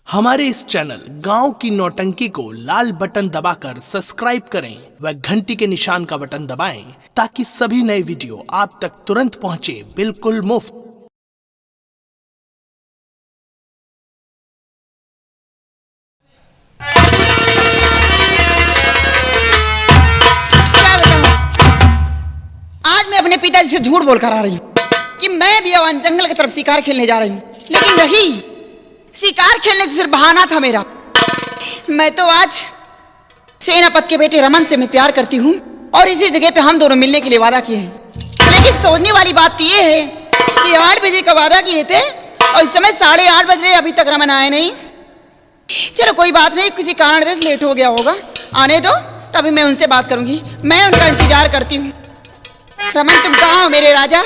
हमारे इस चैनल गांव की नौटंकी को लाल बटन दबाकर सब्सक्राइब करें व घंटी के निशान का बटन दबाएं ताकि सभी नए वीडियो आप तक तुरंत पहुंचे बिल्कुल मुफ्त। आज मैं अपने पिताजी से झूठ बोलकर आ रही हूँ कि मैं भी अवन जंगल की तरफ शिकार खेलने जा रही हूँ, लेकिन नहीं, शिकार खेलने का सिर्फ बहाना था मेरा। मैं तो आज सेनापति के बेटे रमन से मैं प्यार करती हूँ और इसी जगह पे हम दोनों मिलने के लिए वादा किए हैं। लेकिन सोचने वाली बात ये है कि 8 बजे का वादा किए थे और इस समय 8:30 बज रहे, अभी तक रमन आए नहीं। चलो कोई बात नहीं, किसी कारणवश लेट हो गया होगा, आने दो, तभी मैं उनसे बात करूंगी। मैं उनका इंतजार करती हूँ। रमन तुम कहाँ हो मेरे राजा?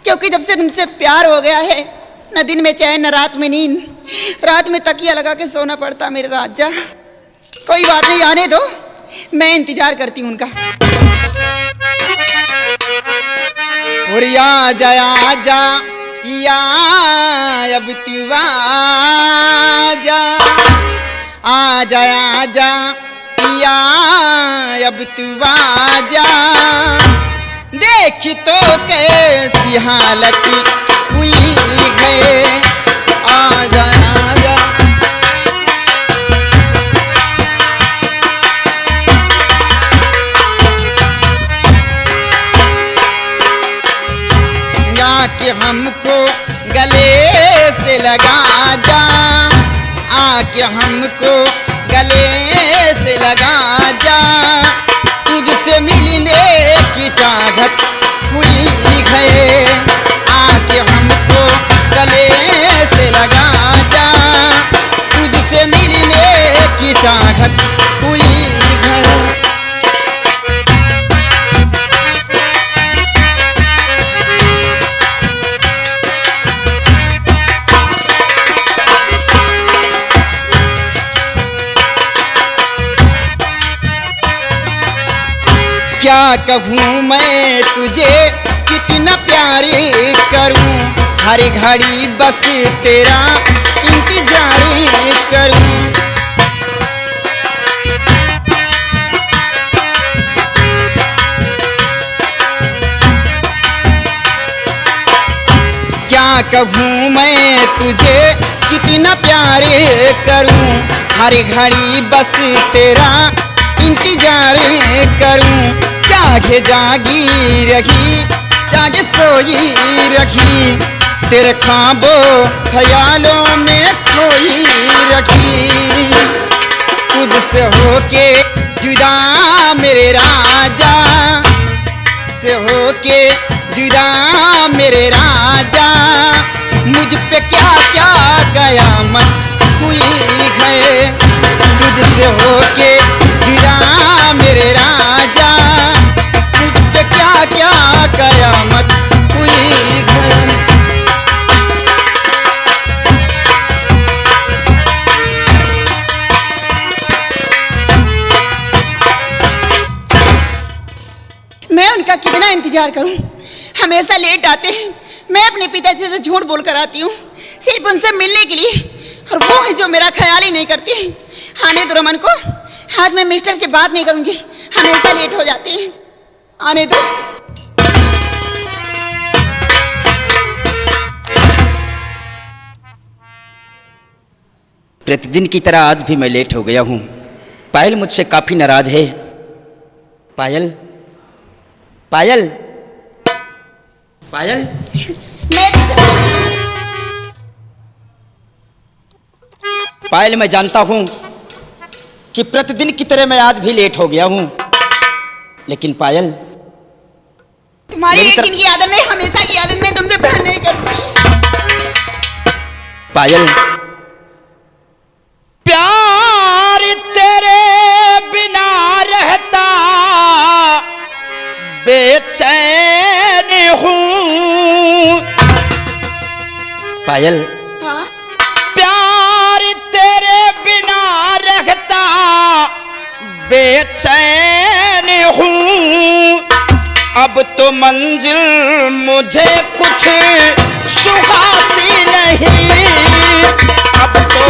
क्योंकि जब से तुमसे प्यार हो गया है, न दिन में चैन न रात में नींद, रात में तकिया लगा के सोना पड़ता मेरे राजा। कोई बात नहीं, आने दो, मैं इंतजार करती हूँ उनका। और आजा आजा पिया अब तू आजा, आजा आजा पिया अब तू आजा, देख तो कैसी हालत हुई है, आजा आजा। आके हमको गले से लगा जा, आके हमको गले से लगा जा, तुझसे मिलने की चाहत हुई है, आके हमको गले से लगा जा, तुझसे मिलने की चाहत हुई है। क्या कहूँ मैं तुझे कितना प्यार करूँ, हर घड़ी बस तेरा इंतजार करूँ। क्या कहूँ मैं तुझे कितना प्यार करूँ, हर घड़ी बस तेरा इंतजार करूं। जागे जागी रही, जागे सोई रखी, तेरे ख्वाबों ख्यालों में खोई रखी, तुझसे होके जुदा मेरे राजा, से होके जुदा मेरे राजा, मुझ पे क्या क्या कयामत हुई है, तुझसे होके जुदा मेरे राजा, मुझ पे क्या क्या कयामत हुई है। मैं उनका कितना इंतजार करूं, हमेशा लेट आते हैं। मैं अपने पिताजी से झूठ बोल कर आती हूँ सिर्फ उनसे मिलने के लिए, और वो है जो मेरा ख्याल ही नहीं करती। आने दो रमन को, आज मैं मिस्टर से बात नहीं करूंगी, हमेशा लेट हो जाते हैं, आने दो। प्रतिदिन की तरह आज भी मैं लेट हो गया हूँ। पायल मुझसे काफी नाराज है। पायल, पायल, पायल, पायल, मैं जानता हूँ कि प्रतिदिन की तरह मैं आज भी लेट हो गया हूँ, लेकिन पायल, तुम्हारी एक दिन की आदत नहीं, हमेशा की आदत में तुमसे प्यार नहीं करती। पायल, प्यार तेरे बिना रहता बेचैन हूँ। पायल, हाँ? प्यार तेरे बिना रहता बेचैन हूँ, अब तो मंजिल मुझे कुछ सुखाती नहीं, अब तो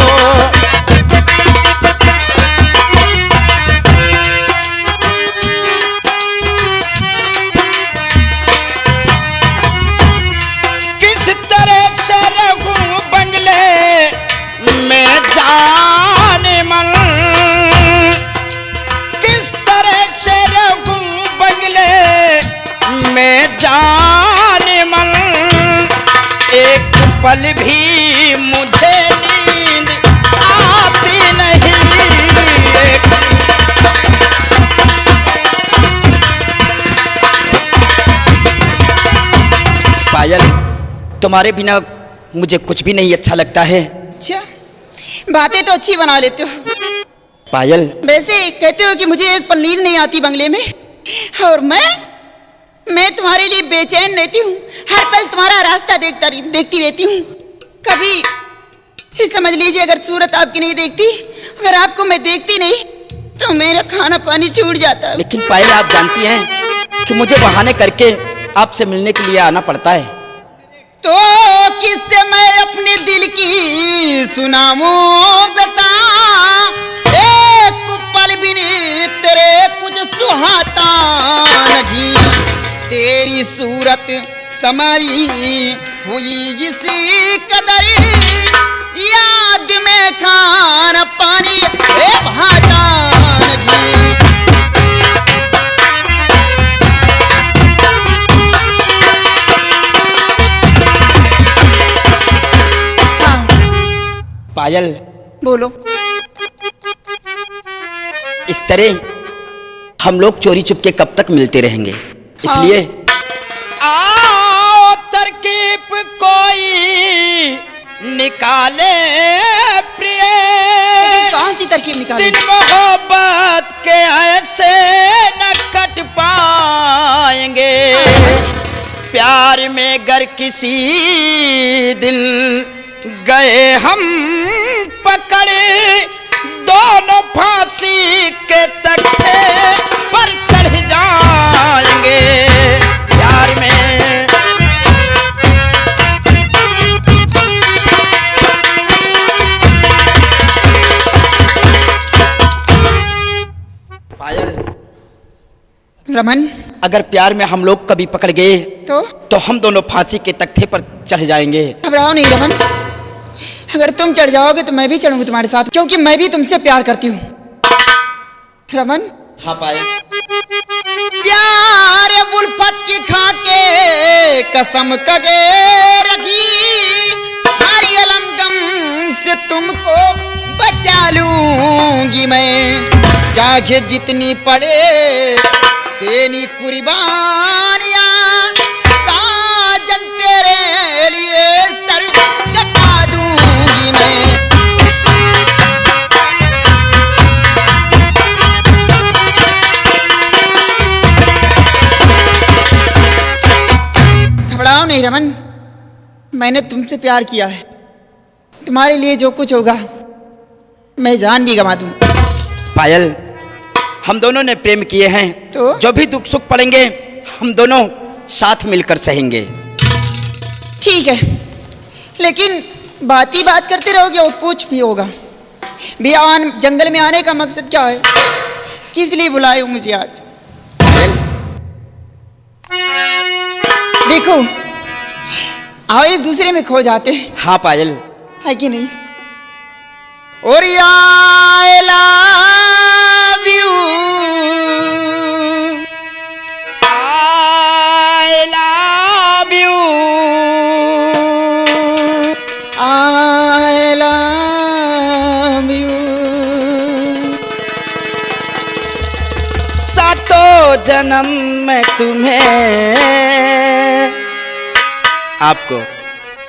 तुम्हारे बिना मुझे कुछ भी नहीं अच्छा लगता है। अच्छा, बातें तो अच्छी बना लेते हो। पायल, वैसे कहते हो कि मुझे एक पल नींद नहीं आती बंगले में, और मैं तुम्हारे लिए बेचैन रहती हूँ। हर पल तुम्हारा रास्ता देखती रहती हूँ। कभी ही समझ लीजिए, अगर सूरत आपकी नहीं देखती, अगर आपको मैं देखती नहीं, तो मेरा खाना पानी छूट जाता। लेकिन पायल, आप जानती हैं कि मुझे बहाने करके आपसे मिलने के लिए आना पड़ता है। तो किससे मैं अपने दिल की सुनाऊं बता, एक पल भी नहीं तेरे कुछ सुहाता नहीं, तेरी सूरत समाई हुई इसी कदर, याद में खाना पानी भाता नहीं। पायल, बोलो। इस तरह हम लोग चोरी चुपके कब तक मिलते रहेंगे? इसलिए आओ तरकीब कोई निकाले प्रिय, कौन सी तरकीब निकाले? दिन मोहब्बत के ऐसे न कट पाएंगे, प्यार में गर किसी दिन गए हम पकड़े, दोनों फांसी के तख्ते पर चढ़ जाएंगे, प्यार में। पायल, रमन, अगर प्यार में हम लोग कभी पकड़ गए तो हम दोनों फांसी के तख्ते पर चढ़ जाएंगे। घबराओ नहीं रमन, अगर तुम चढ़ जाओगे तो मैं भी चढ़ूंगी तुम्हारे साथ, क्योंकि मैं भी तुमसे प्यार करती हूँ। रमन। हाँ पायल। प्यार उल्फत की खाके कसम कगे रखी, हर अलम गम से तुमको बचा लूंगी मैं, चाहे जितनी पड़े देनी कुर्बानियां, साजन तेरे लिए सर कटा दूंगी मैं। घबराओ नहीं रमन, मैंने तुमसे प्यार किया है, तुम्हारे लिए जो कुछ होगा मैं जान भी गंवा दूं। पायल, हम दोनों ने प्रेम किए हैं, तो जो भी दुख सुख पड़ेंगे हम दोनों साथ मिलकर सहेंगे। ठीक है, लेकिन बात ही बात करते रहोगे और कुछ भी होगा। बियावान जंगल में आने का मकसद क्या है? किस लिए बुलाए हो मुझे आज? देखो, आओ एक दूसरे में खो जाते हैं। हाँ पायल, है कि नहीं? और I love you, I love you, I love you। सातों जन्म में तुम्हें, आपको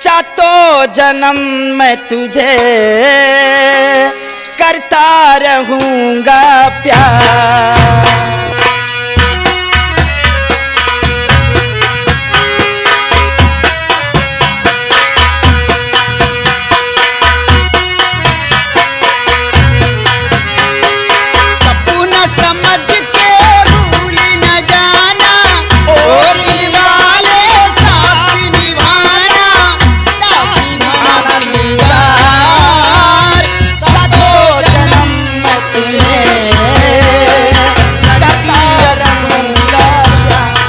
सातों जन्म में तुझे करता रहूंगा प्यार। सपना समझ के भूल न जाना, और निभाले साथ निभाना, साथ निभाना यार, सातों जन्म में तुम्हें करता रहूंगा प्यार।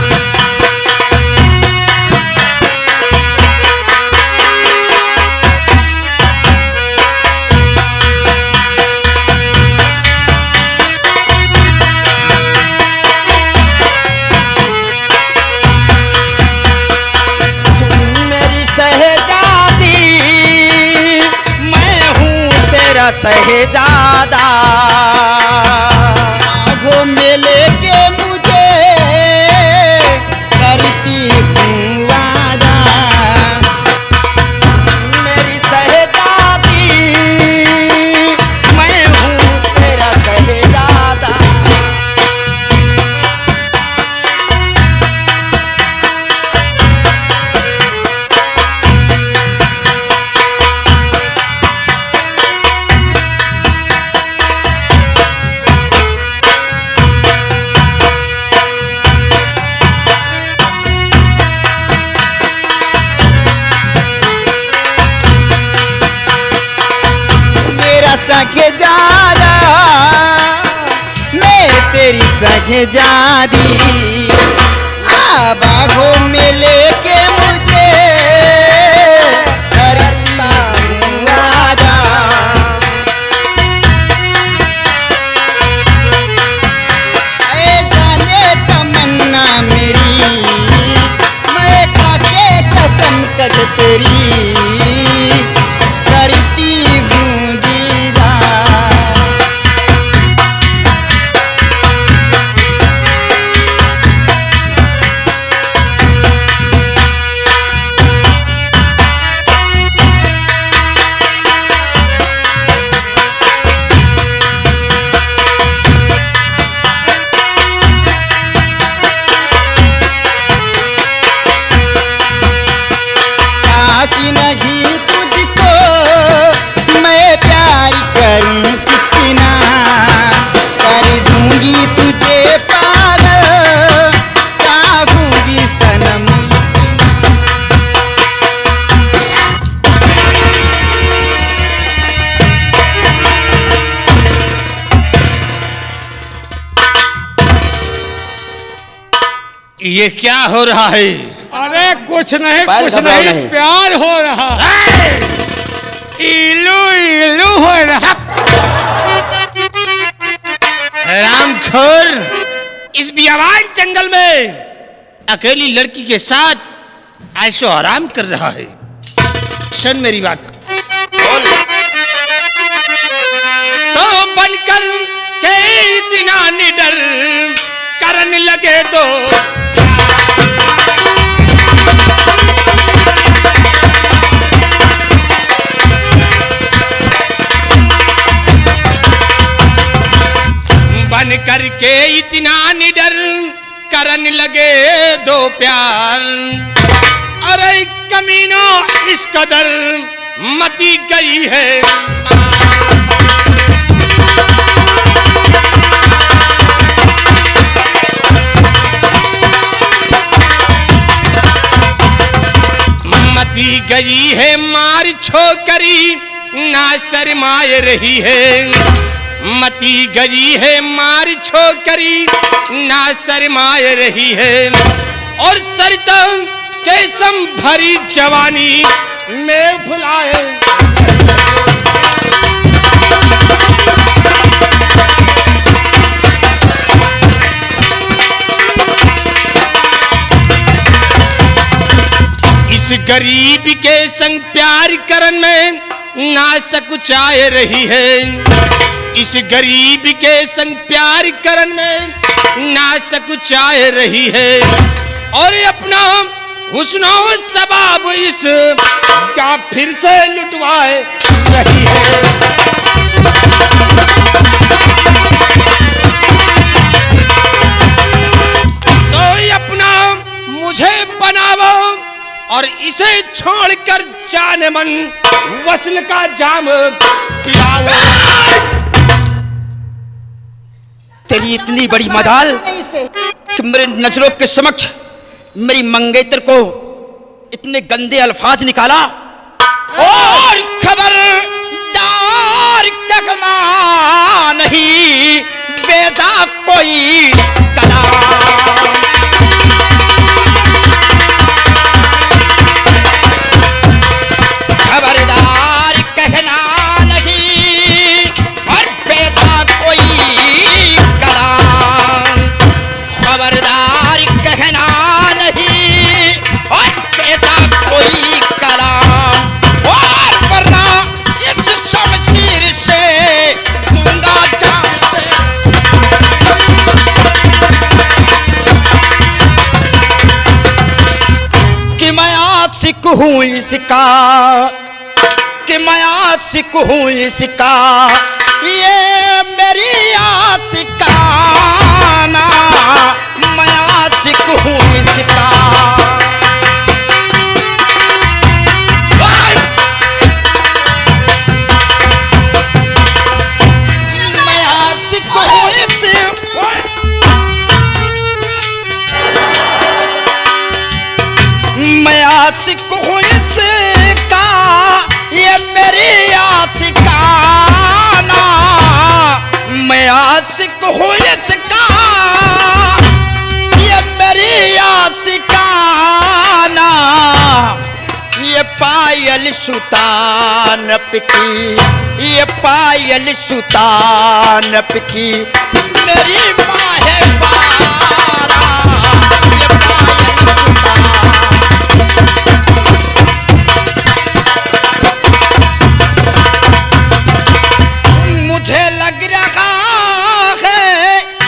मेरी शहजादी, मैं हूँ तेरा शहजादा, आँखों में लेके मुझे करती हूँ वादा, है जादी, बाहों में लेके मुझे करता हूँ वादा। ऐ जाने तमन्ना मेरी, मैं खाके कसम कद तेरी करती हूँ दीदार। काशी नहीं तुझको मैं प्यार करूं कितना, कर दूंगी तुझे पागल, चाहूंगी सनम। ये क्या हो रहा है? अरे कुछ नहीं, पैर कुछ घबराओ नहीं, नहीं। प्यार हो रहा है। इलू इलू हो रहा। हरामखोर, इस बियाबान जंगल में अकेली लड़की के साथ ऐशो आराम कर रहा है। सुन मेरी बात, तो बनकर के इतना निडर करने लगे तो बन करके इतना निडर करने लगे दो प्यार। अरे कमीनो इस कदर मती गई है, मती गई है मार छोकरी ना शर्माए रही है। मती गई है मार छोकरी ना शर्माए रही है, और सरतम कैसम भरी जवानी में भुलाए। इस गरीब के संग प्यार करन में ना सकुचाए रही है। इस गरीब के संग प्यार करन में ना सकुचाए रही है, और अपना हुस्नो सबाब इस का फिर से लुटवाए रही है। तो अपना मुझे बनावो और इसे छोड़कर जाने मन वसल का जाम पिलाओ। तेरी इतनी बड़ी मजाल कि मेरे नजरों के समक्ष मेरी मंगेतर को इतने गंदे अल्फाज निकाला। और खबरदार कहना नहीं बेजा कोई कलाम। खबरदार कहना नहीं और बेजा कोई कलाम। खबरदार कहना नहीं और बेजा कोई कलाम, और वरना इस शमशीर से दूंगा जान से। कि मैं आशिक हूँ इसका, कि मैं आशिक हूँ इसका, ये मेरी आशिकाना। मैं आशिक हूँ इसका। मैं आशिक हूँ इसका। मैं आशिक हूँ इसका, ये मेरी आशिकाना। मैं पायल सुतान की, ये पायल सुतान की मेरी माँ है बारा, ये पायल सुतान। मुझे लग रहा है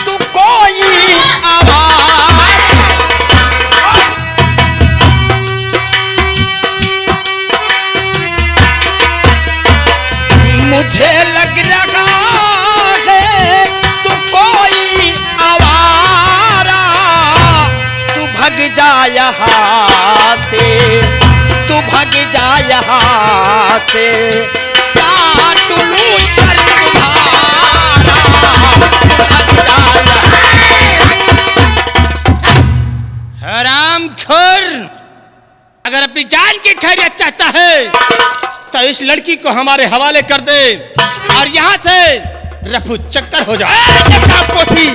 तू कोई आवाज, मुझे लग रहा है तू कोई आवारा, तू भग जा यहाँ से, तू भग जा यहाँ से, काट लूं सर तुम्हारा, तू भग जा यहाँ। हरामखोर, अगर अपनी जान की खैरियत चाहता है तो इस लड़की को हमारे हवाले कर दे और यहाँ से रफू चक्कर हो जाए। पोसी,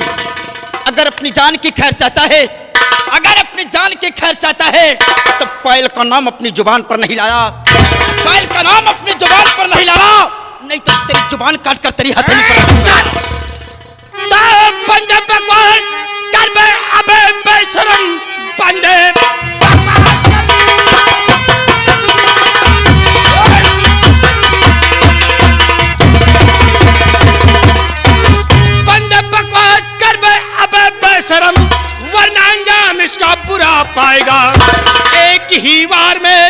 अगर अपनी जान की खैर चाहता है, अगर अपनी जान की खैर चाहता है तो पायल का नाम अपनी जुबान पर नहीं लाया, पायल का नाम अपनी जुबान पर नहीं लाया, नहीं तो तेरी जुबान काट कर तेरी हथेली पर बंदे बकवास कर बे, अबे बेशरम बंदे। वरना अंजाम इसका बुरा पाएगा। एक ही बार में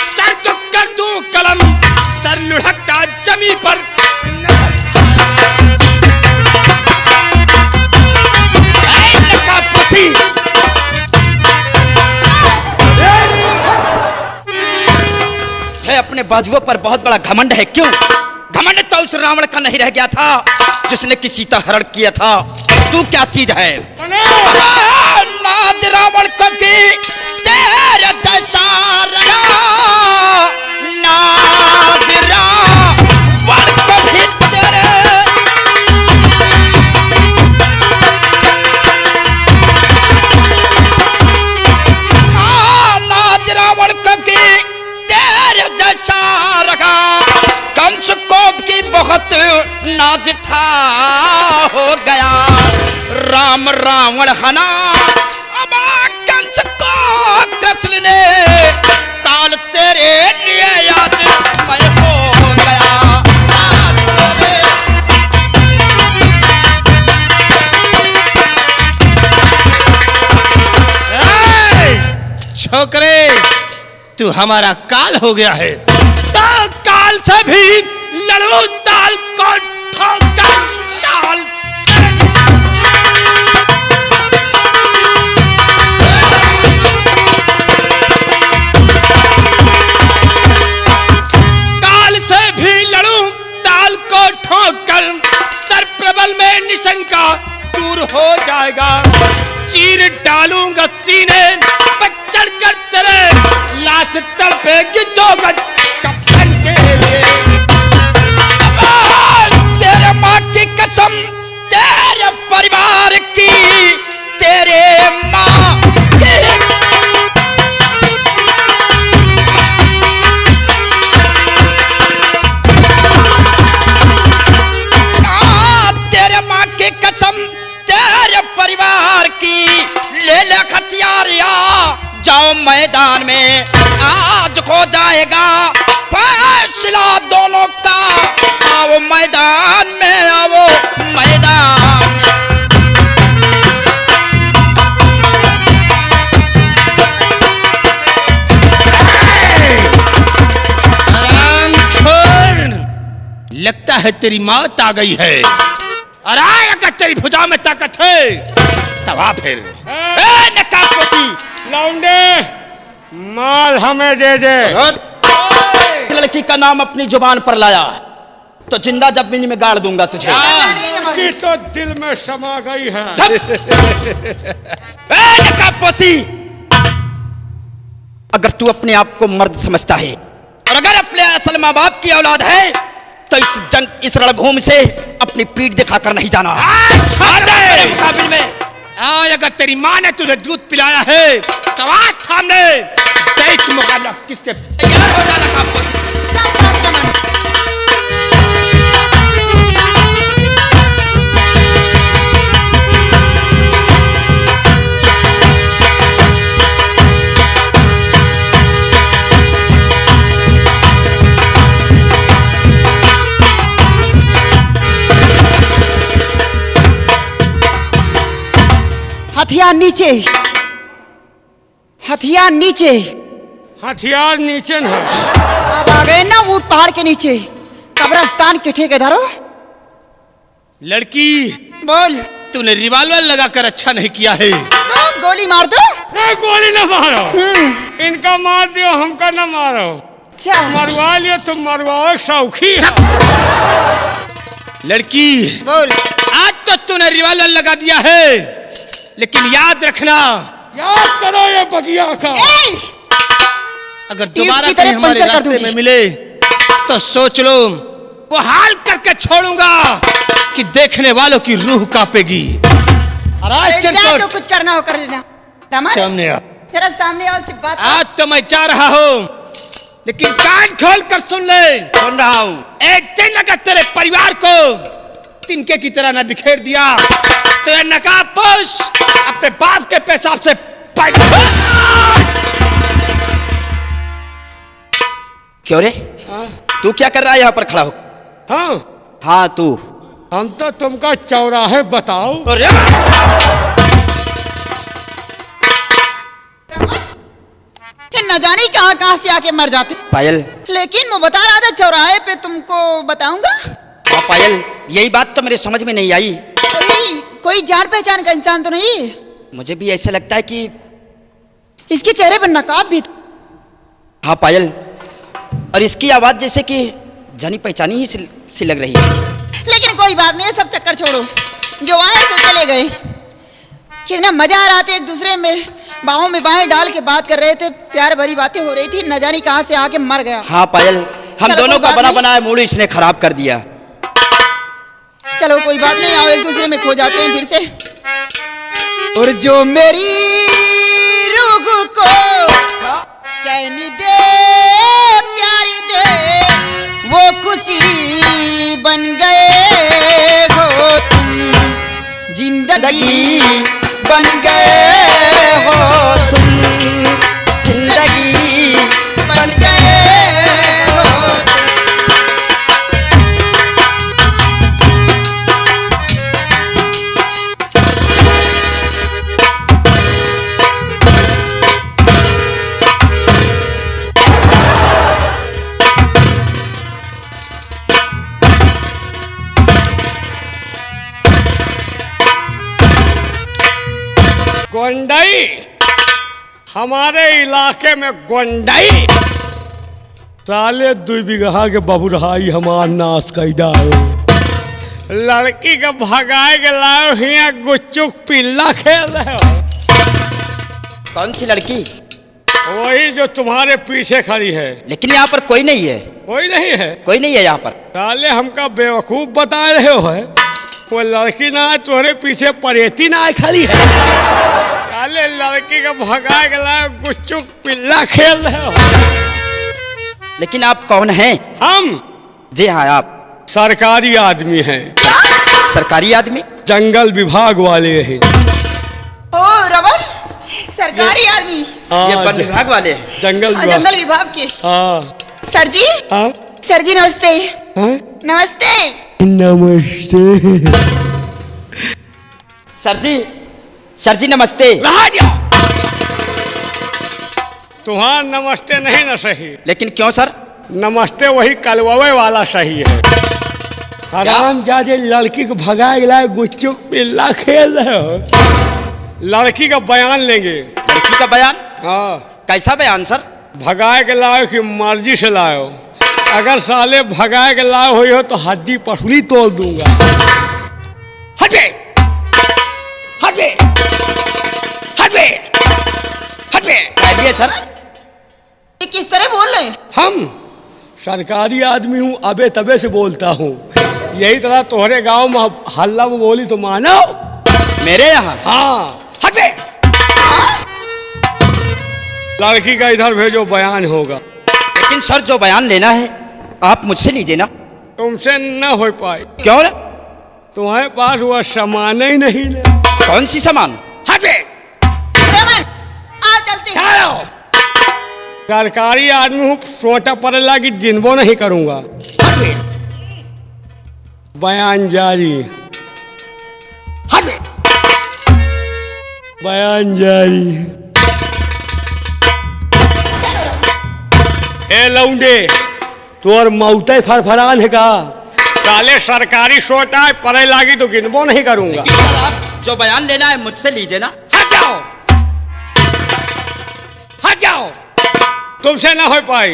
सर तो कर दूं कलम, सर लुढ़कता जमी पर। अपने बाजुओं पर बहुत बड़ा घमंड है, क्यों? घमंड तो उस रावण का नहीं रह गया था जिसने कि सीता हरण किया था। तू क्या चीज है? नाज रावण को की तेरे जैसा रहा, नाज रावण को भी तेरे, नाज रावण को की तेरे जैसा रहा, कंस को की बहुत नाज था हो गया, राम रावण हना अब कंस को कृष्ण ने, काल तेरे लिए आज मैं हो गया। छोकरे, तू हमारा काल हो गया है तो काल से भी लड़ू, ताल को ठोकर ताल से। काल से भी लड़ू, ताल को ठोकर, सर प्रबल में निशंका दूर हो जाएगा। चीर डालूंगा सीने पर चढ़कर तेरे, लाश तड़पेगी दो गज कफन के लिए। तेरे माँ की कसम, तेरे परिवार की, तेरे माँ की, तेरे माँ की कसम, तेरे परिवार की, ले ले हथियार या जाओ मैदान में, आज हो जाएगा फैसला दोनों का, आओ मैदान में, आओ मैदान। लगता है तेरी मौत आ गई है, और आए अगर तेरी भुजा में ताकत है तब आ फिर। लौंडे, माल हमें दे दे। लड़की का नाम अपनी जुबान पर लाया तो जिंदा जमीन में गाड़ दूंगा तुझे। की तो दिल में समा गई है। अगर तू अपने आप को मर्द समझता है और अगर अपने असल माँ बाप की औलाद है तो इस जंग, इस रणभूमि से अपनी पीठ दिखाकर नहीं जाना। मुकाबिल में आज अगर तेरी माँ ने तुझे दूध पिलाया है तो आज सामने एक मुकाबला किससे? तैयार हो जाना कापुस। हथियार नीचे, हथियार नीचे। हथियार नीचे न है। अब आ गए ना ऊंट पहाड़ के नीचे, कब्रिस्तान के ठेकेदारों। लड़की, बोल। तूने रिवॉल्वर लगाकर अच्छा नहीं किया है। तो गोली मार दो। नहीं, गोली न मारो। इनका मार दियो, हमका न मारो। अच्छा मरवा लियो तो मरवाओ, शौकी है। लड़की, बोल। आज तो तूने रिवॉल्वर लगा दिया है, लेकिन याद रखना, याद करो ये बगिया का। ए! अगर दोबारा की तरह कहीं हमारे पंचर कर रास्ते दूंगी। में मिले तो सोच लो, वो हाल करके छोड़ूंगा कि देखने वालों की रूह कांपेगी। अरे चल जा, कोट। जो कुछ करना हो कर लेना। रमन, सामने आ। तेरा सामने आओ, सिर्फ बात। आज तो मैं जा रहा हूँ, लेकिन कान खोल कर सुन ले। सुन रहा हूँ। एक दिन अगर तेरे परिवार को तिनके की तरह न बिखेर दिया तो ये नकाबपोश अपने बाप के पेशाब से क्यों रे? तू क्या कर रहा है यहाँ पर खड़ा हो? हाँ, हाँ तू। हम तो तुमका चौराहे बताओ। अरे ये न जाने कहाँ कहाँ से आके मर जाते। पायल, लेकिन वो बता रहा था चौराहे पे तुमको बताऊंगा। हाँ पायल, यही बात तो मेरे समझ में नहीं आई। कोई जान पहचान का इंसान तो नहीं? मुझे भी ऐसा लगता है कि इसके चेहरे पर नकाब भी था। हाँ पायल, और इसकी आवाज जैसे कि जानी पहचानी ही सी लग रही है। लेकिन कोई बात नहीं है, सब चक्कर छोड़ो। जो आए सो चले गए। कितना मजा आ रहा था, एक दूसरे में बाहों में बाहें डाल के बात कर रहे थे, प्यार भरी बातें हो रही थी। न जाने कहाँ से आके मर गया। हाँ पायल, हम चलो, दोनों कोई का बात बना नहीं। बनाया मूड इसने खराब कर दिया। चलो कोई बात नहीं, आओ एक दूसरे में खो जाते हैं फिर से। और जो मेरी रूह को चैन दे, प्यार दे, वो खुशी बन गए हो तुम, जिंदगी बन गए हो तुम, जिंदगी बन गए हो तुम। गोंडई, हमारे इलाके में गोंडई साले 2 बीघा के बबुरहाई हमार नाश कैदा हो। लड़की के भगाए के लाओ, हिया गुच्चुक पिल्ला खेल रहे हो। कौन सी लड़की? वही जो तुम्हारे पीछे खड़ी है। लेकिन यहाँ पर कोई नहीं है। कोई नहीं है? कोई नहीं है यहाँ पर। साले हमका बेवकूफ बता रहे हो है? वो लड़की ना है, तुम्हारे पीछे परेती ना है खड़ी है। साले लड़की का भगा के लाओ, गुच्चुक पिल्ला खेल रहे हो। लेकिन आप कौन हैं? हम जी हाँ, आप सरकारी आदमी हैं। सरकारी आदमी? जंगल विभाग वाले हैं। ओ रबर, सरकारी आदमी। ये वन विभाग वाले हैं। जंगल विभाग। जंगल विभाग के। हाँ सर जी, हाँ सर जी नमस्ते। हाँ? नमस्ते। नमस्ते। सर जी नमस्ते। तुम्हारा नमस्ते नहीं ना सही। लेकिन क्यों सर? नमस्ते वही कलववे वाला सही है। आराम जाजे लड़की को भगा के लाए, गुच्चुक पिल्ला खेल रहे हो। लड़की का बयान लेंगे। लड़की का बयान? हाँ। कैसा बयान सर? भगाए के लाओ कि मर्जी से लाओ। अगर साले भगाए के लाओ हुई हो तो हड्डी पसली तोड़ दूंगा। हटे हटे हटे हटे। कहिए सर। ये किस तरह बोल रहे हैं? हम सरकारी आदमी हूँ, अबे तबे से बोलता हूँ। यही तरह तोहरे गांव में हल्ला में बोली तो मानो। मेरे यहाँ? हाँ हटे। लड़की का इधर भेजो, बयान होगा। लेकिन सर जो बयान लेना है आप मुझसे लीजिए ना। तुमसे न हो पाए। क्यों ना? तुम्हारे पास वह सामान ही नहीं है। कौन सी सामान? हटे। रमन, आओ चलते हैं। आओ। सरकारी आदमी हूँ, सोटा पड़ेला की गिनबो नहीं करूंगा। हटे। बयान जारी। हटे। बयान जारी। ए लौंडे, तोर मौते फरफरान है का? साले सरकारी सोटा पड़े लागी तो गिनबो नहीं करूंगा। सर आप जो बयान लेना है मुझसे लीजिए ना। हट जाओ, हट जाओ, तुमसे ना हो पाई।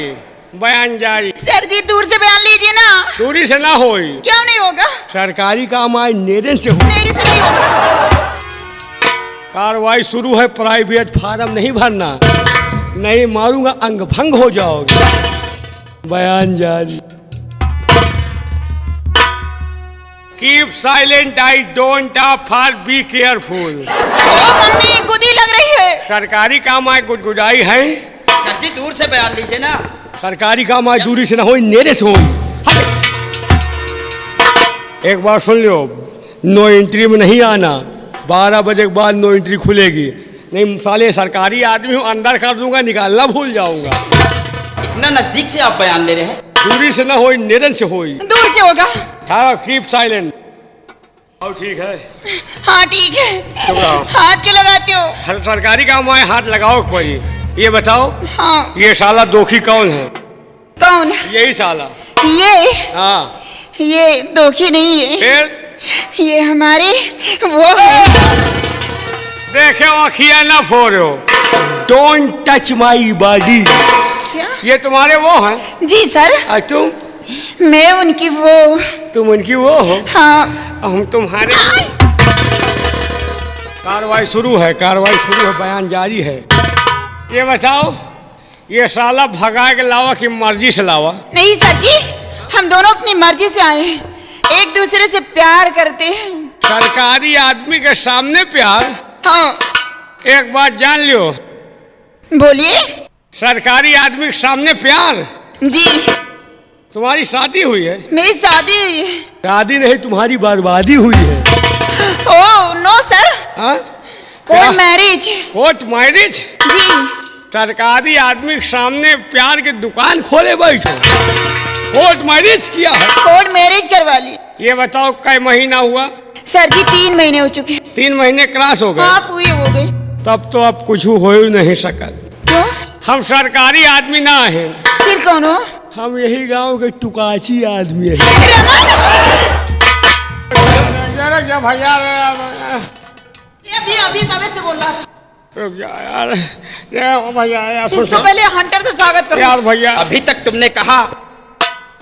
बयान जारी। सर जी दूर से बयान लीजिए ना। दूरी से ना होई। क्यों नहीं होगा? सरकारी काम आए नेरे से हो। मेरे से नहीं होगा। कार्रवाई शुरू है, प्राइवेट फार्म नहीं भरना, नहीं मारूंगा अंग भंग हो जाओगे। बयान जारी। Keep silent, I don't for be careful. ओ मम्मी, गुदी लग रही है। सरकारी काम आए गुदगुदाई है। सर जी दूर से बयान लीजिए ना। सरकारी काम आए दूरी से ना हो, नेरे से हो। एक बार सुन लो, नो एंट्री में नहीं आना। 12 बजे के बाद नो एंट्री खुलेगी। नहीं साले सरकारी आदमी हूँ, अंदर कर दूंगा, निकालना भूल जाऊंगा। इतना नजदीक से आप बयान ले रहे हैं। दूरी से ना होई, नेरन से होई। दूर से होगा। हाँ, कीप साइलेंट। और ठीक है। हाँ ठीक है। चुप रहो। हाथ क्यों लगाते हो? सरकारी काम आए हाथ लगाओ कोई। ये बताओ, हाँ। ये साला दोखी कौन है? कौन? यही साला। ये? हाँ। ये दोखी नहीं है। फिर? ये हमारे वो है। देखे आँखियाँ ना फोड़ो। Don't touch my body. क्या? ये तुम्हारे वो हैं? जी सर। और तुम? मैं उनकी वो। तुम उनकी वो हो? हाँ। हम तुम्हारे। कार्रवाई शुरू है, कार्रवाई शुरू है, बयान जारी है। ये बताओ, ये साला भगा के लावा कि मर्जी से लावा? नहीं सर जी, हम दोनों अपनी मर्जी से आए हैं। एक दूसरे से प्यार करते हैं। सरकारी आदमी के सामने प्यार? हाँ। एक बात जान लियो। बोलिए। सरकारी आदमी के सामने प्यार? जी। तुम्हारी शादी हुई है? मेरी शादी हुई है। शादी नहीं, तुम्हारी बर्बादी हुई है। Oh no sir. हाँ? Court marriage. Court marriage? जी। सरकारी आदमी के सामने प्यार की दुकान खोले बैठो, कोर्ट मैरिज किया है? कोर्ट मैरिज करवा ली। ये बताओ कै महीना हुआ? सर जी 3 महीने हो चुके। 3 महीने क्रॉस हो गए? हाँ पूरी हो गई। तब तो अब कुछ हो ही नहीं सकत। क्यों? हम सरकारी आदमी ना हैं। फिर कौन हो? हम यही गांव के टुकाची आदमी हैं। जरा भैया, अभी समय से बोल रहा था। रुक जा यार, भैया यार, इसको पहले हंटर से स्वागत करो। यार भैया। अभी तक तुमने कहा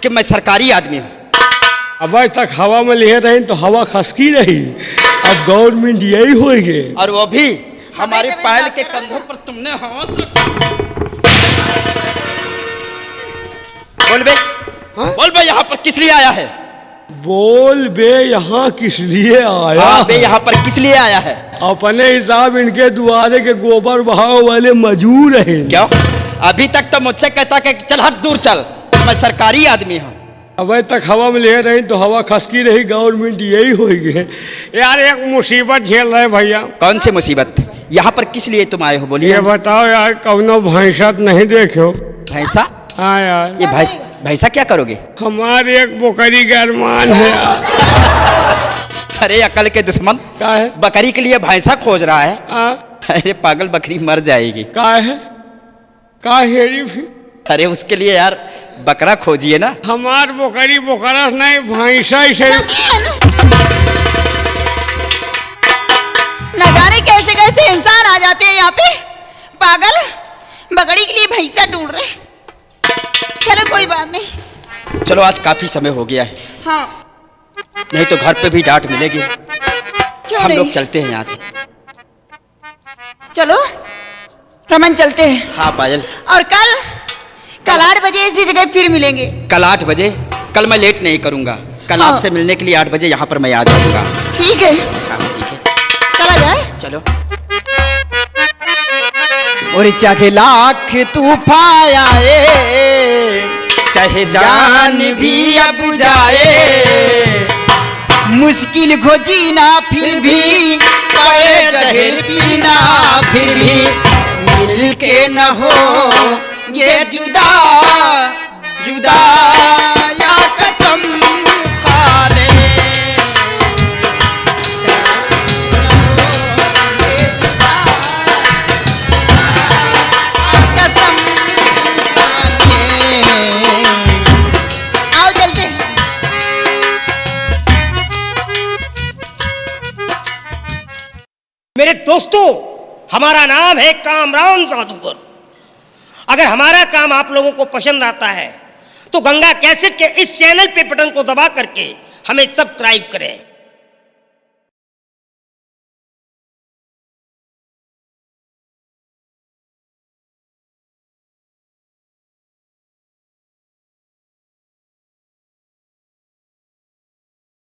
कि मैं सरकारी आदमी हूँ। अब तक हवा में लिए रही तो हवा खसकी रही, अब गवर्नमेंट यही होगी। और वो भी हमारे पायल के कंधों पर तुमने हाथ रखा। बोल बे, बोल बे यहाँ पर किस लिए आया है? बोल बे यहाँ किस लिए आया? हाँ बे यहाँ पर किस लिए आया है? अपने हिसाब इनके दुआरे के गोबर बहाव वाले मजूर हैं। क्यों? अभी तक तो मुझसे कहता कि चल हट दूर चल, मैं सरकारी आदमी हूँ। अब तक हवा में ले रही तो हवा खसकी रही, गवर्नमेंट यही होगी। यार एक मुसीबत झेल रहे भैया। कौन सी मुसीबत? यहाँ पर किस लिए तुम आए हो बोलिए। ये बताओ यार, कौनो भैंसा नहीं देखो? भैंसा? हाँ यार। ये भैंसा क्या करोगे? हमारे एक बकरी का अरमान है यार। अरे अकल के दुश्मन, क्या है? बकरी के लिए भैंसा खोज रहा है? हाँ? अरे पागल, बकरी मर जाएगी। क्या है? क्या हेरी फिर? अरे उसके लिए यार बकरा खोजिए ना। हमार बकरी बकरा नहीं, भैंसा ही सही। न जाने कैसे कैसे इंसान आ जाते हैं यहाँ पे। पागल, बकरी के लिए भैंसा ढूंढ रहे। चलो कोई बात नहीं। चलो आज काफी समय हो गया है। हाँ। नहीं तो घर पे भी डांट मिलेगी। क्यों हम नहीं? लोग चलते हैं यहाँ से। चलो रमन चलते हैं। हाँ पायल। और कल 8 बजे इसी जगह फिर मिलेंगे। कल 8 बजे? कल मैं लेट नहीं करूँगा। कल हाँ। आपसे मिलने के लिए 8 बजे यहाँ पर मैं आ जाऊँगा। ठीक है। हाँ ठीक है। चला जाए। चलो। और चाहे लाख तूफान आए, चाहे जान भी अब जाए, मुश्किल हो जीना फिर भी, पाए जहर पीना फिर भी, मिल के न हो ये जुदा जुदा या कसम खा ले। आओ चलते। मेरे दोस्तों, हमारा नाम है कामरान जादूगर। अगर हमारा काम आप लोगों को पसंद आता है तो गंगा कैसेट के इस चैनल पे बटन को दबा करके हमें सब्सक्राइब करें।